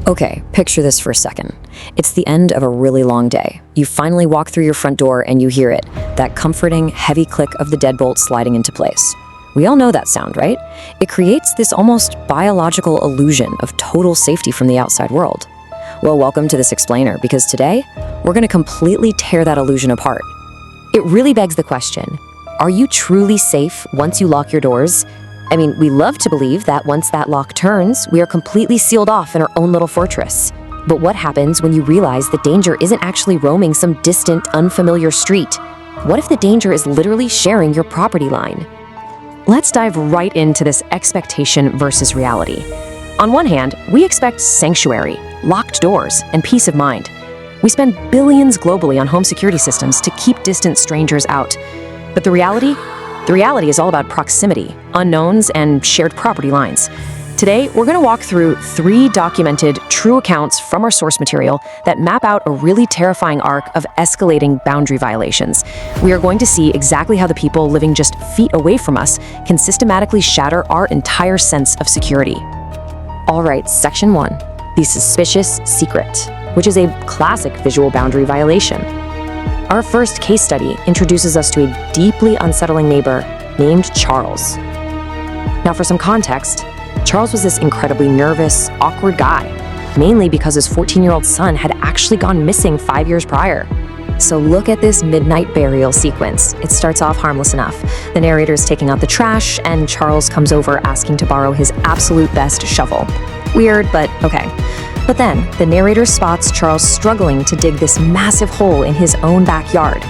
Okay, picture this for a second. It's the end of a really long day. You finally walk through your front door and you hear it, that comforting, heavy click of the deadbolt sliding into place. We all know that sound, right? It creates this almost biological illusion of total safety from the outside world. Well, welcome to this explainer, because today, we're going to completely tear that illusion apart. It really begs the question, are you truly safe once you lock your doors? I mean, we love to believe that once that lock turns, we are completely sealed off in our own little fortress. But what happens when you realize the danger isn't actually roaming some distant, unfamiliar street? What if the danger is literally sharing your property line? Let's dive right into this expectation versus reality. On one hand, we expect sanctuary, locked doors, and peace of mind. We spend billions globally on home security systems to keep distant strangers out. But the reality is all about proximity, unknowns, and shared property lines. Today, we're going to walk through 3 documented, true accounts from our source material that map out a really terrifying arc of escalating boundary violations. We are going to see exactly how the people living just feet away from us can systematically shatter our entire sense of security. All right, Section 1, the suspicious secret, which is a classic visual boundary violation. Our first case study introduces us to a deeply unsettling neighbor named Charles. Now, for some context, Charles was this incredibly nervous, awkward guy, mainly because his 14-year-old son had actually gone missing 5 years prior. So look at this midnight burial sequence. It starts off harmless enough. The narrator is taking out the trash, and Charles comes over asking to borrow his absolute best shovel. Weird, but okay. But then, the narrator spots Charles struggling to dig this massive hole in his own backyard.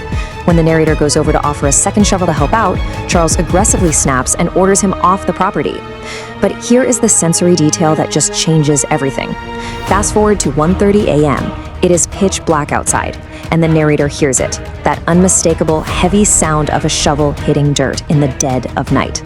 When the narrator goes over to offer a second shovel to help out, Charles aggressively snaps and orders him off the property. But here is the sensory detail that just changes everything. Fast forward to 1:30 a.m. It is pitch black outside, and the narrator hears it, that unmistakable, heavy sound of a shovel hitting dirt in the dead of night.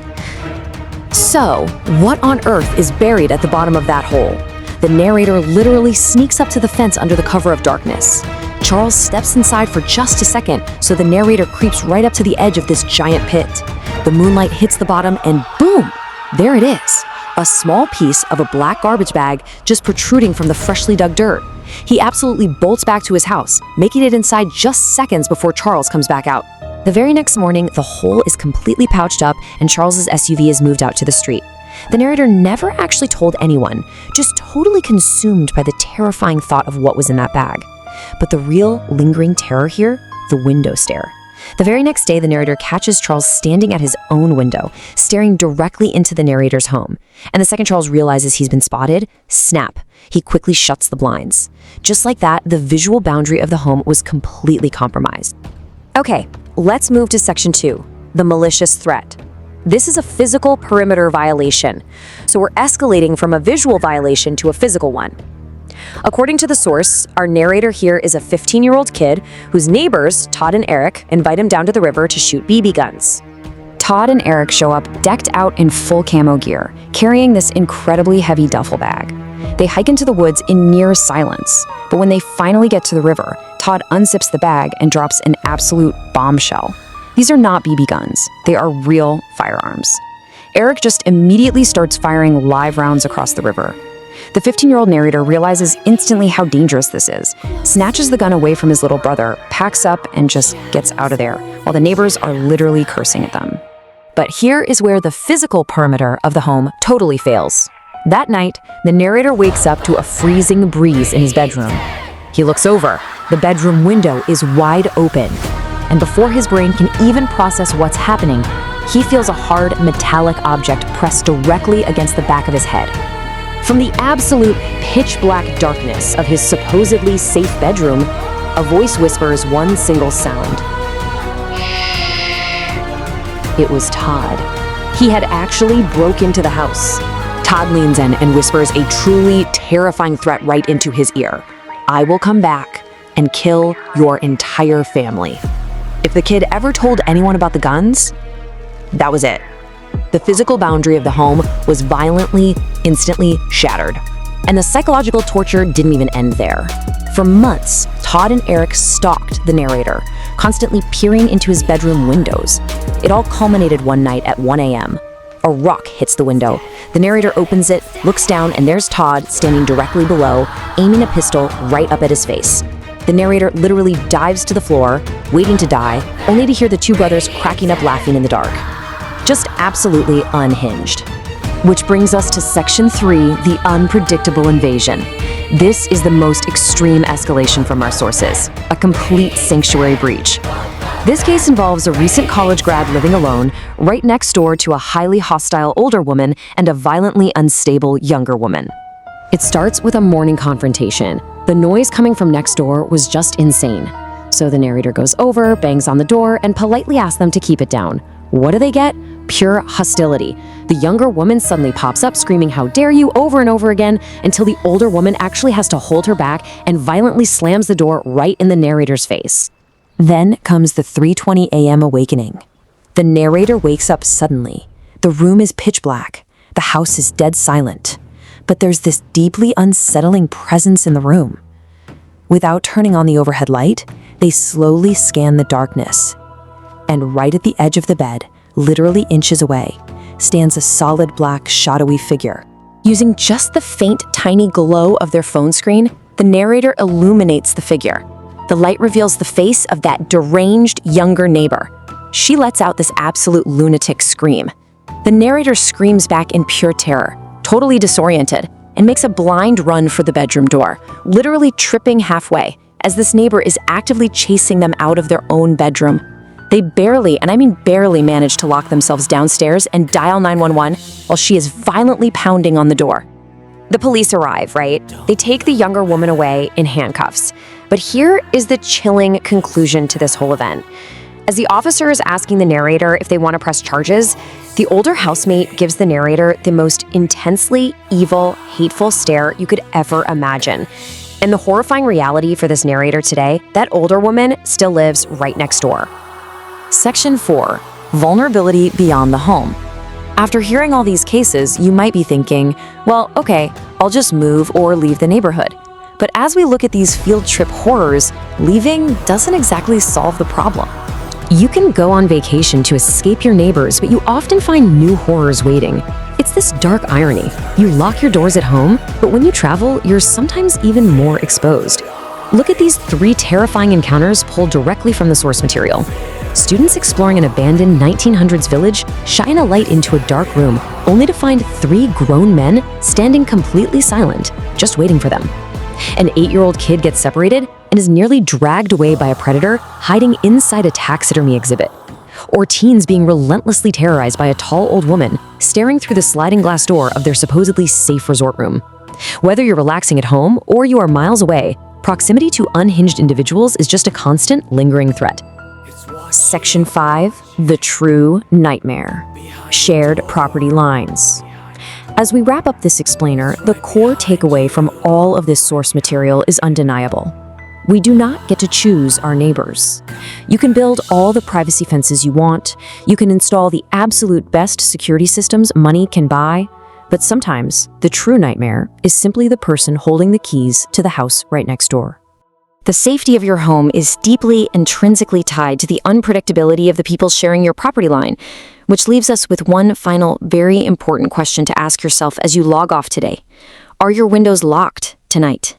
So, what on earth is buried at the bottom of that hole? The narrator literally sneaks up to the fence under the cover of darkness. Charles steps inside for just a second, so the narrator creeps right up to the edge of this giant pit. The moonlight hits the bottom, and boom! There it is, a small piece of a black garbage bag just protruding from the freshly dug dirt. He absolutely bolts back to his house, making it inside just seconds before Charles comes back out. The very next morning, the hole is completely pouched up, and Charles's SUV is moved out to the street. The narrator never actually told anyone, just totally consumed by the terrifying thought of what was in that bag. But the real lingering terror here, the window stare. The very next day, the narrator catches Charles standing at his own window, staring directly into the narrator's home. And the second Charles realizes he's been spotted, snap, he quickly shuts the blinds. Just like that, the visual boundary of the home was completely compromised. Okay, let's move to Section 2, the malicious threat. This is a physical perimeter violation, so we're escalating from a visual violation to a physical one. According to the source, our narrator here is a 15-year-old kid whose neighbors, Todd and Eric, invite him down to the river to shoot BB guns. Todd and Eric show up decked out in full camo gear, carrying this incredibly heavy duffel bag. They hike into the woods in near silence, but when they finally get to the river, Todd unzips the bag and drops an absolute bombshell. These are not BB guns, they are real firearms. Eric just immediately starts firing live rounds across the river. The 15-year-old narrator realizes instantly how dangerous this is, snatches the gun away from his little brother, packs up, and just gets out of there, while the neighbors are literally cursing at them. But here is where the physical perimeter of the home totally fails. That night, the narrator wakes up to a freezing breeze in his bedroom. He looks over. The bedroom window is wide open. And before his brain can even process what's happening, he feels a hard, metallic object pressed directly against the back of his head. From the absolute pitch-black darkness of his supposedly safe bedroom, a voice whispers one single sound. It was Todd. He had actually broke into the house. Todd leans in and whispers a truly terrifying threat right into his ear. I will come back and kill your entire family. If the kid ever told anyone about the guns, that was it. The physical boundary of the home was violently, instantly shattered. And the psychological torture didn't even end there. For months, Todd and Eric stalked the narrator, constantly peering into his bedroom windows. It all culminated one night at 1 a.m. A rock hits the window. The narrator opens it, looks down, and there's Todd standing directly below, aiming a pistol right up at his face. The narrator literally dives to the floor, waiting to die, only to hear the two brothers cracking up laughing in the dark. Just absolutely unhinged. Which brings us to Section 3, the unpredictable invasion. This is the most extreme escalation from our sources, a complete sanctuary breach. This case involves a recent college grad living alone, right next door to a highly hostile older woman and a violently unstable younger woman. It starts with a morning confrontation. The noise coming from next door was just insane. So the narrator goes over, bangs on the door, and politely asks them to keep it down. What do they get? Pure hostility. The younger woman suddenly pops up screaming, "How dare you?" over and over again, until the older woman actually has to hold her back and violently slams the door right in the narrator's face. Then comes the 3:20 a.m. awakening. The narrator wakes up suddenly. The room is pitch black. The house is dead silent. But there's this deeply unsettling presence in the room. Without turning on the overhead light, they slowly scan the darkness. And right at the edge of the bed, literally inches away, stands a solid black, shadowy figure. Using just the faint, tiny glow of their phone screen, the narrator illuminates the figure. The light reveals the face of that deranged younger neighbor. She lets out this absolute lunatic scream. The narrator screams back in pure terror, totally disoriented, and makes a blind run for the bedroom door, literally tripping halfway, as this neighbor is actively chasing them out of their own bedroom. They barely, and I mean barely, manage to lock themselves downstairs and dial 911 while she is violently pounding on the door. The police arrive, right? They take the younger woman away in handcuffs. But here is the chilling conclusion to this whole event. As the officer is asking the narrator if they want to press charges, the older housemate gives the narrator the most intensely evil, hateful stare you could ever imagine. And the horrifying reality for this narrator today, that older woman still lives right next door. Section 4, vulnerability beyond the home. After hearing all these cases, you might be thinking, well, okay, I'll just move or leave the neighborhood. But as we look at these field trip horrors, leaving doesn't exactly solve the problem. You can go on vacation to escape your neighbors, but you often find new horrors waiting. It's this dark irony. You lock your doors at home, but when you travel, you're sometimes even more exposed. Look at these 3 terrifying encounters pulled directly from the source material. Students exploring an abandoned 1900s village shine a light into a dark room, only to find 3 grown men standing completely silent, just waiting for them. An 8-year-old kid gets separated and is nearly dragged away by a predator hiding inside a taxidermy exhibit. Or teens being relentlessly terrorized by a tall old woman staring through the sliding glass door of their supposedly safe resort room. Whether you're relaxing at home or you are miles away, proximity to unhinged individuals is just a constant, lingering threat. Section 5, the true nightmare. Shared property lines. As we wrap up this explainer, the core takeaway from all of this source material is undeniable. We do not get to choose our neighbors. You can build all the privacy fences you want, you can install the absolute best security systems money can buy, but sometimes the true nightmare is simply the person holding the keys to the house right next door. The safety of your home is deeply intrinsically tied to the unpredictability of the people sharing your property line, which leaves us with one final, very important question to ask yourself as you log off today. Are your windows locked tonight?